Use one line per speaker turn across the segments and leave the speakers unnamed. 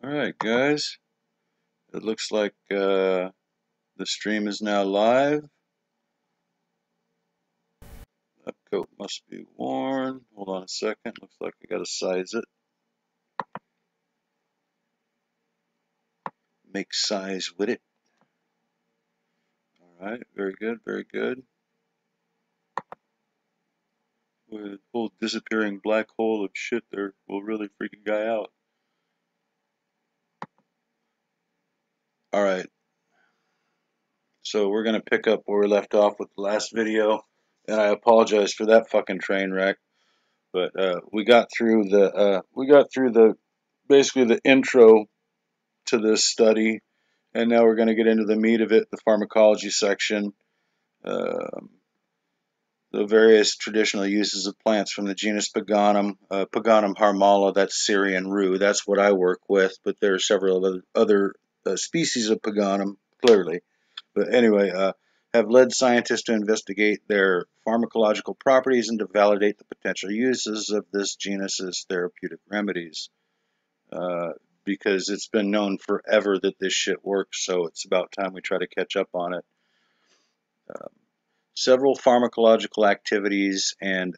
Alright guys, it looks like the stream is now live. That coat must be worn. Hold on a second, looks like I gotta size it. Make size with it. Alright, very good, very good. The whole disappearing black hole of shit there will really freak a guy out. Alright, so we're gonna pick up where we left off with the last video, and I apologize for that fucking train wreck. But we got through the basically the intro to this study, and now we're going to get into the meat of it, the pharmacology section, uh, the various traditional uses of plants from the genus Peganum, Peganum harmala, that's Syrian rue, that's what I work with, but there are several other species of Peganum, clearly. But anyway, have led scientists to investigate their pharmacological properties and to validate the potential uses of this genus as therapeutic remedies. Because it's been known forever that this shit works, so it's about time we try to catch up on it. Several pharmacological activities and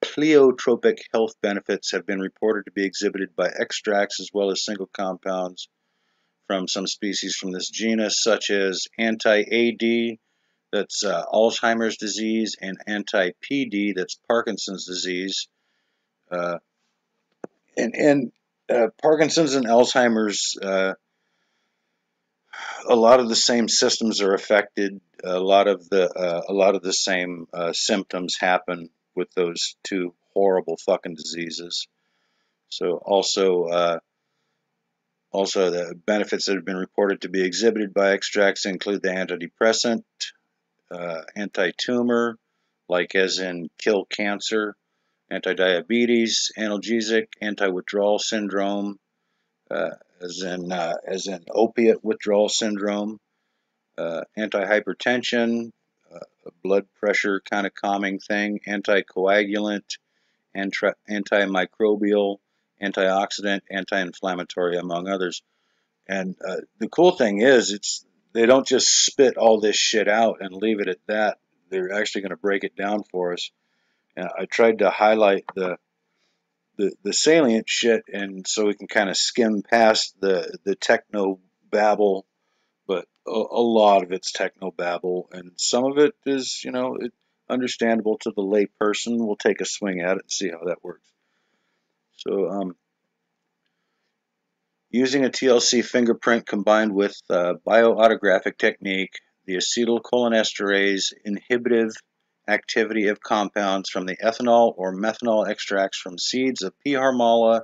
pleiotropic health benefits have been reported to be exhibited by extracts as well as single compounds from some species from this genus, such as anti-AD, that's Alzheimer's disease, and anti-PD, that's Parkinson's disease. And Parkinson's and Alzheimer's, a lot of the same systems are affected. A lot of the same symptoms happen with those two horrible fucking diseases. So also the benefits that have been reported to be exhibited by extracts include the antidepressant, anti-tumor, like as in kill cancer, anti-diabetes, analgesic, anti-withdrawal syndrome, as in opiate withdrawal syndrome, anti-hypertension, a blood pressure kind of calming thing, anticoagulant, antimicrobial, antioxidant, anti-inflammatory, among others. And the cool thing is, they don't just spit all this shit out and leave it at that. They're actually going to break it down for us. And I tried to highlight the salient shit, and so we can kind of skim past the techno babble, but a lot of it's techno babble, and some of it is, understandable to the lay person. We'll take a swing at it and see how that works. So, using a TLC fingerprint combined with bioautographic technique, the acetylcholinesterase inhibitive activity of compounds from the ethanol or methanol extracts from seeds of P. harmala,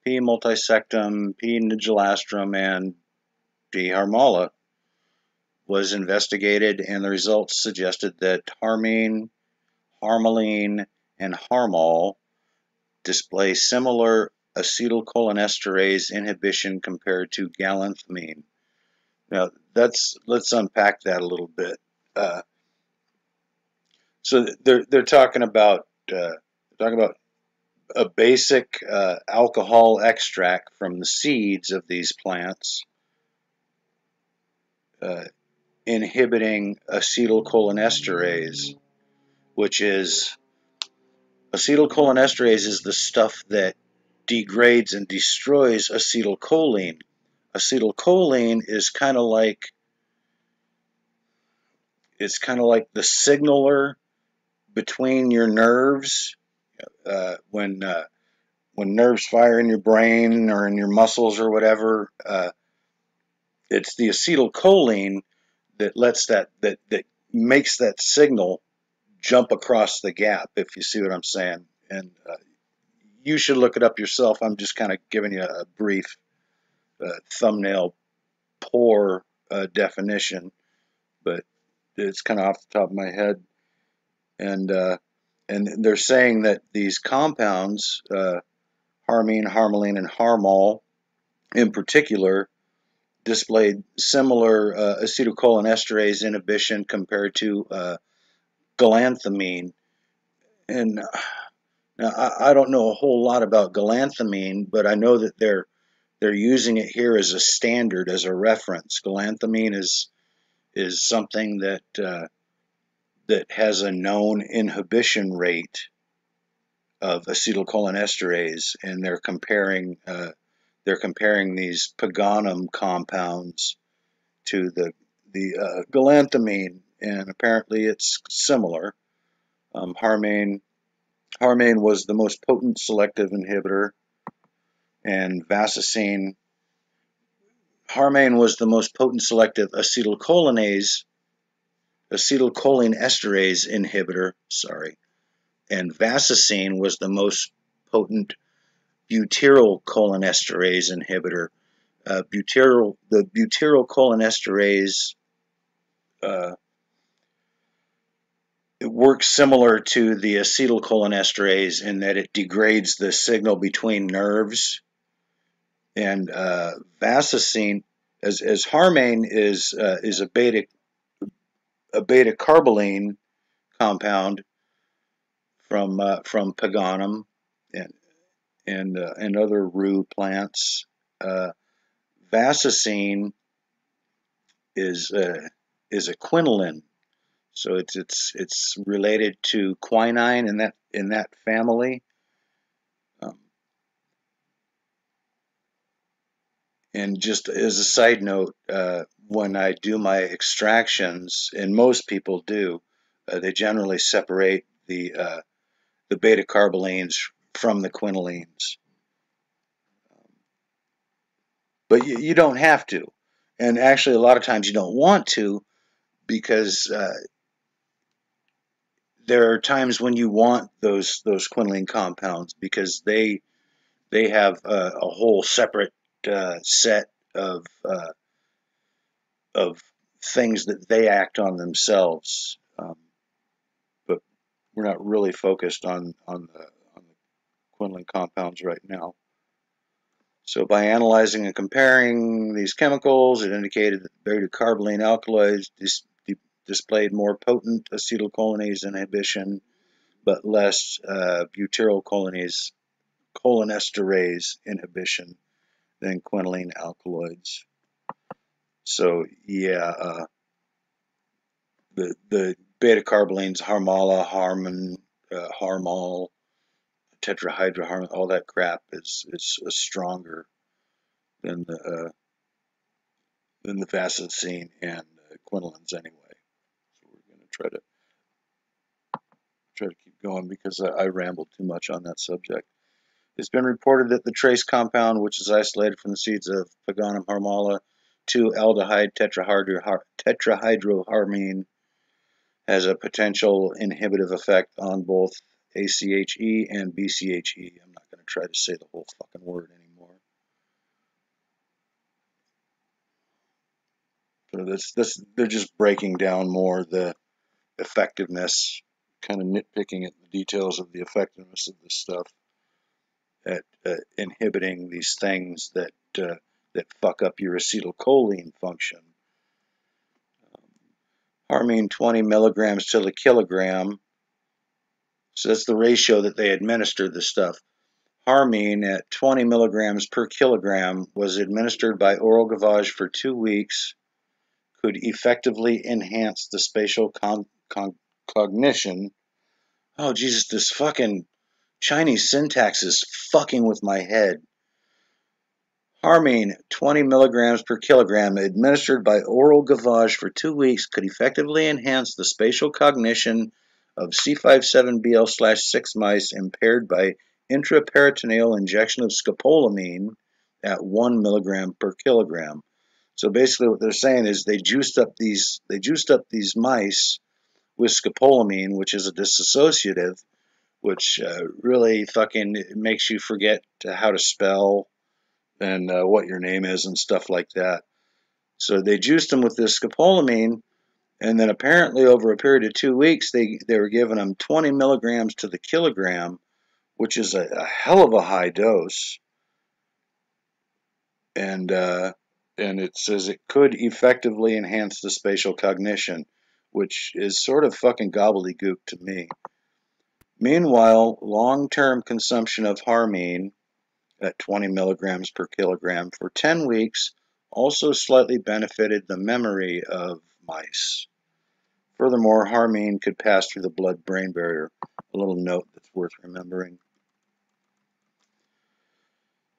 P. multisectum, P. nigellastrum, and P. harmala was investigated, and the results suggested that harmine, harmaline, and harmol display similar acetylcholinesterase inhibition compared to galanthamine. Now, let's unpack that a little bit. So they're talking about a basic alcohol extract from the seeds of these plants, inhibiting acetylcholinesterase, which is acetylcholinesterase is the stuff that degrades and destroys acetylcholine. Acetylcholine is kind of like the signaler between your nerves. When nerves fire in your brain or in your muscles or whatever, it's the acetylcholine that makes that signal jump across the gap, if you see what I'm saying. And you should look it up yourself. I'm just kind of giving you a brief thumbnail poor definition, but it's kind of off the top of my head. And they're saying that these compounds, harmine, harmaline, and harmol in particular, displayed similar acetylcholinesterase inhibition compared to galanthamine. And now I don't know a whole lot about galanthamine, but I know that they're using it here as a standard, as a reference. Galantamine is something that that has a known inhibition rate of acetylcholinesterase, and they're comparing these Peganum compounds to the galantamine, and apparently it's similar. Harmane was the most potent selective inhibitor, and vasacine. Harmane was the most potent selective acetylcholinesterase inhibitor. Sorry, and vasacine was the most potent butyrylcholinesterase inhibitor. The butyrylcholinesterase it works similar to the acetylcholinesterase in that it degrades the signal between nerves. And vasacine, as harmane is a beta carboline compound from Peganum and other rue plants. Vasacine is a quinoline, so it's related to quinine in that family. And just as a side note, when I do my extractions, and most people do, they generally separate the beta carbolines from the quinolines. But you don't have to. And actually, a lot of times you don't want to, because there are times when you want those quinoline compounds, because they have a whole separate set of things that they act on themselves. But we're not really focused on the quinoline compounds right now. So by analyzing and comparing these chemicals, it indicated that beta carboline alkaloids displayed more potent acetylcholinesterase inhibition, but less butyrylcholinesterase inhibition than quinoline alkaloids. So yeah, the beta carbolines, Harmala, Harmol, tetrahydroharmone, all that crap is stronger than the vasacine and quinolines anyway. So we're going to try to keep going, because I rambled too much on that subject. It's been reported that the trace compound, which is isolated from the seeds of Peganum harmala, 2-aldehyde tetrahydroharmine, has a potential inhibitive effect on both ACHE and BCHE. I'm not going to try to say the whole fucking word anymore. So they're just breaking down more the effectiveness, kind of nitpicking at the details of the effectiveness of this stuff at inhibiting these things that fuck up your acetylcholine function. Harmine 20 milligrams to the kilogram. So that's the ratio that they administered the stuff. Harmine at 20 milligrams per kilogram was administered by oral gavage for 2 weeks, could effectively enhance the spatial cognition. Oh, Jesus, this fucking Chinese syntax is fucking with my head. Harmine, 20 milligrams per kilogram, administered by oral gavage for 2 weeks, could effectively enhance the spatial cognition of C57BL/6 mice impaired by intraperitoneal injection of scopolamine at 1 milligram per kilogram. So basically, what they're saying is they juiced up these mice with scopolamine, which is a dissociative, which really fucking makes you forget how to spell and what your name is and stuff like that. So they juiced them with this scopolamine, and then apparently over a period of 2 weeks, they were giving them 20 milligrams to the kilogram, which is a hell of a high dose. And it says it could effectively enhance the spatial cognition, which is sort of fucking gobbledygook to me. Meanwhile, long-term consumption of harmine at 20 milligrams per kilogram for 10 weeks also slightly benefited the memory of mice. Furthermore, harmine could pass through the blood-brain barrier. A little note that's worth remembering.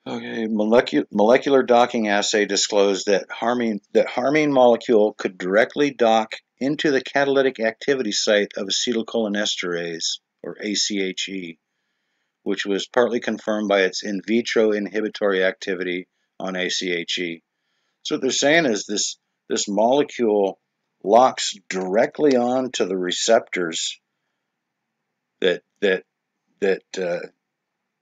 Okay, molecular docking assay disclosed that harmine molecule could directly dock into the catalytic activity site of acetylcholinesterase, or ACHE, which was partly confirmed by its in vitro inhibitory activity on ACHE. So what they're saying is this molecule locks directly onto the receptors that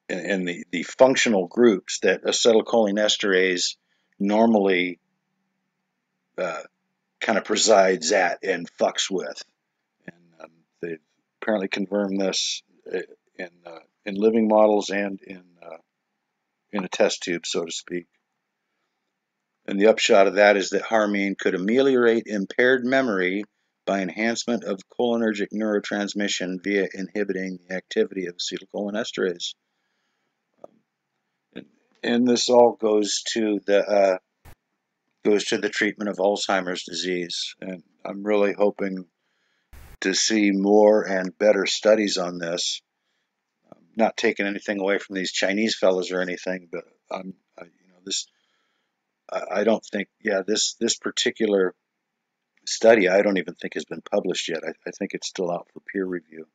and the functional groups that acetylcholinesterase normally kind of presides at and fucks with. And they apparently confirmed this in living models and in a test tube, so to speak. And the upshot of that is that harmine could ameliorate impaired memory by enhancement of cholinergic neurotransmission via inhibiting the activity of acetylcholinesterase. And this all goes to the treatment of Alzheimer's disease. And I'm really hoping to see more and better studies on this. I'm not taking anything away from these Chinese fellas or anything, but I don't think, this particular study, I don't even think has been published yet. I think it's still out for peer review.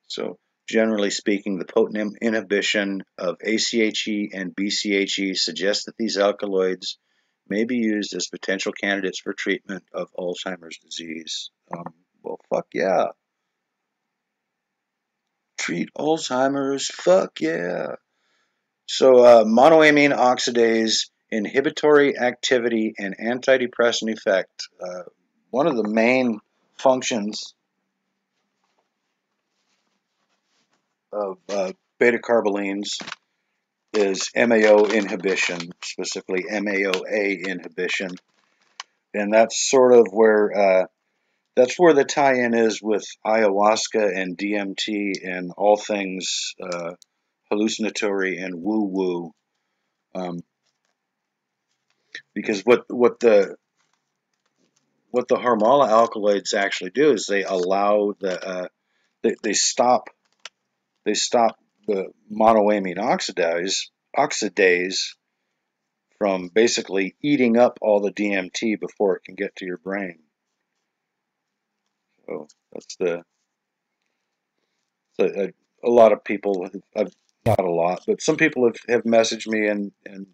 So generally speaking, the potent inhibition of ACHE and BCHE suggests that these alkaloids may be used as potential candidates for treatment of Alzheimer's disease. Well, fuck yeah. Treat Alzheimer's, fuck yeah. So monoamine oxidase, inhibitory activity, and antidepressant effect. One of the main functions of beta-carbolines is MAO inhibition, specifically MAOA inhibition. And that's sort of where the tie-in is with ayahuasca and DMT and all things hallucinatory and woo-woo. Because what the Harmala alkaloids actually do is they allow they stop the monoamine oxidase from basically eating up all the DMT before it can get to your brain. So that's a lot of people, not a lot, but some people have messaged me and in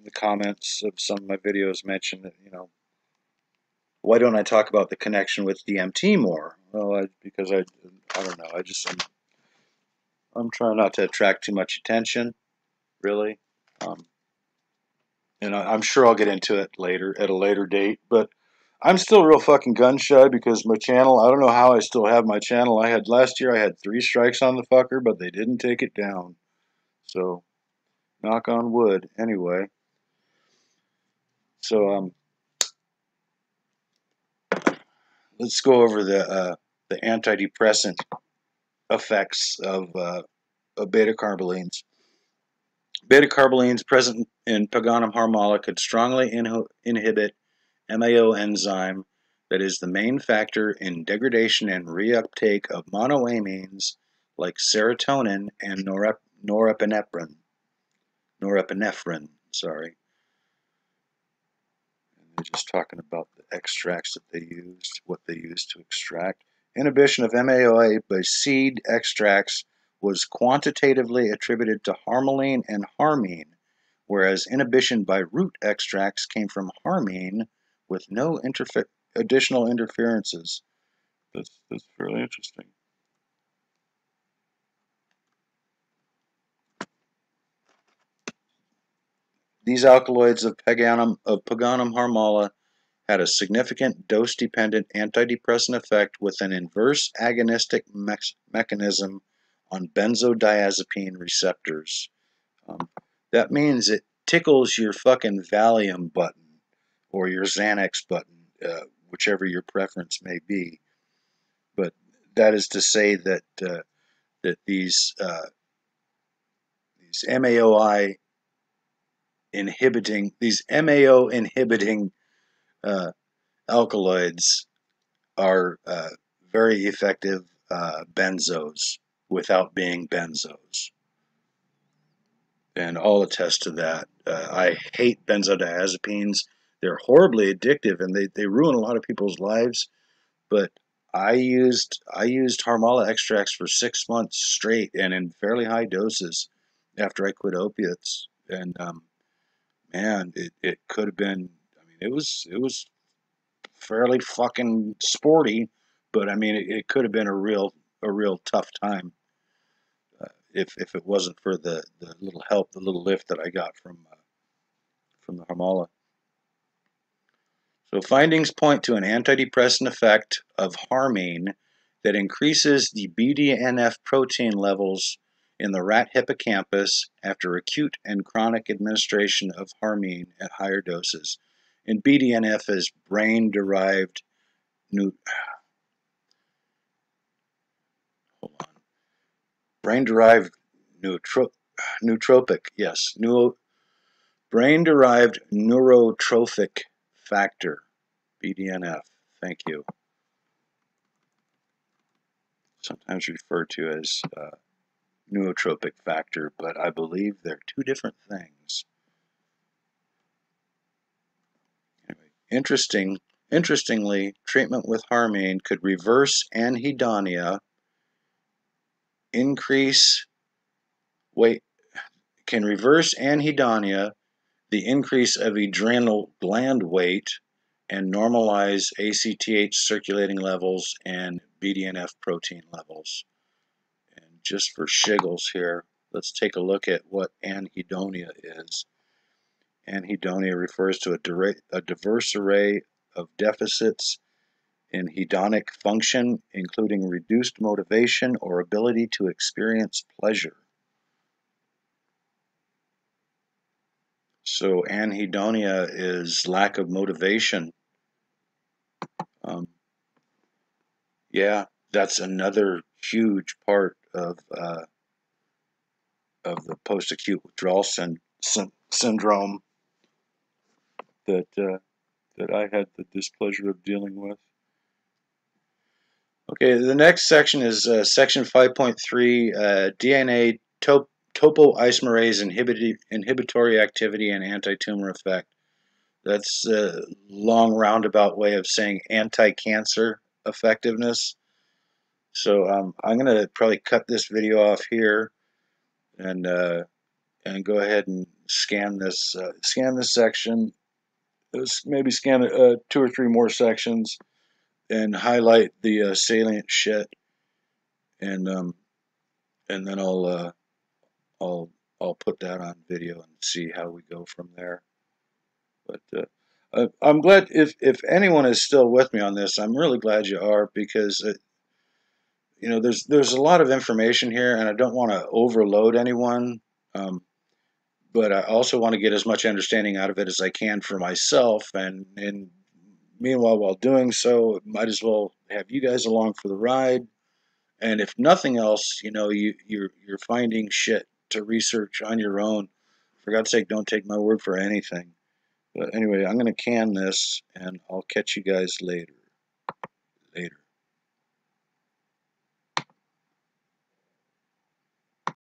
the comments of some of my videos mentioned that, why don't I talk about the connection with DMT more? Well, because I don't know. I'm trying not to attract too much attention, really. And I'm sure I'll get into it later at a later date. But I'm still real fucking gun shy because my channel. I don't know how I still have my channel. Last year I had 3 strikes on the fucker, but they didn't take it down. So knock on wood. Anyway, so let's go over the antidepressant effects of beta-carbolines. Beta-carbolines present in Peganum harmala could strongly inhibit MAO enzyme that is the main factor in degradation and reuptake of monoamines like serotonin and norepinephrine. Sorry. And they're just talking about the extracts that they used, what they used to extract. Inhibition of MAOA by seed extracts was quantitatively attributed to harmaline and harmine, whereas inhibition by root extracts came from harmine with no additional interferences. That's fairly interesting. These alkaloids of Peganum harmala had a significant dose-dependent antidepressant effect with an inverse agonistic mechanism on benzodiazepine receptors. That means it tickles your fucking Valium button or your Xanax button, whichever your preference may be. But that is to say that that these MAO inhibiting alkaloids are very effective benzos without being benzos. And I'll attest to that. I hate benzodiazepines. They're horribly addictive and they ruin a lot of people's lives. But I used Harmala extracts for 6 months straight and in fairly high doses after I quit opiates. And man, it could have been. I mean, it was fairly fucking sporty, but I mean, it could have been a real tough time if it wasn't for the little help, the little lift that I got from the Harmala. So findings point to an antidepressant effect of harmine that increases the BDNF protein levels in the rat hippocampus after acute and chronic administration of harmine at higher doses. And BDNF is brain-derived brain-derived nootropic, yes, brain-derived neurotrophic factor, BDNF. Thank you. Sometimes referred to as nootropic factor, but I believe they're two different things. Anyway, interestingly, treatment with harmine could reverse anhedonia, the increase of adrenal gland weight, and normalize ACTH circulating levels and BDNF protein levels. And just for shiggles here, let's take a look at what anhedonia is. Anhedonia refers to a diverse array of deficits in hedonic function, including reduced motivation or ability to experience pleasure. So anhedonia is lack of motivation. Yeah, that's another huge part of the post-acute withdrawal syndrome that I had the displeasure of dealing with. Okay, the next section is section 5.3, DNA topoisomerase inhibitory activity and anti-tumor effect. That's a long roundabout way of saying anti-cancer effectiveness. So I'm going to probably cut this video off here and go ahead and scan this section. Maybe scan 2 or 3 more sections and highlight the salient shit, and then I'll put that on video and see how we go from there. But I'm glad if anyone is still with me on this. I'm really glad you are, because there's a lot of information here, and I don't want to overload anyone. But I also want to get as much understanding out of it as I can for myself, and meanwhile, while doing so, might as well have you guys along for the ride. And if nothing else, you're finding shit to research on your own. For God's sake, don't take my word for anything. But anyway, I'm going to can this, and I'll catch you guys later.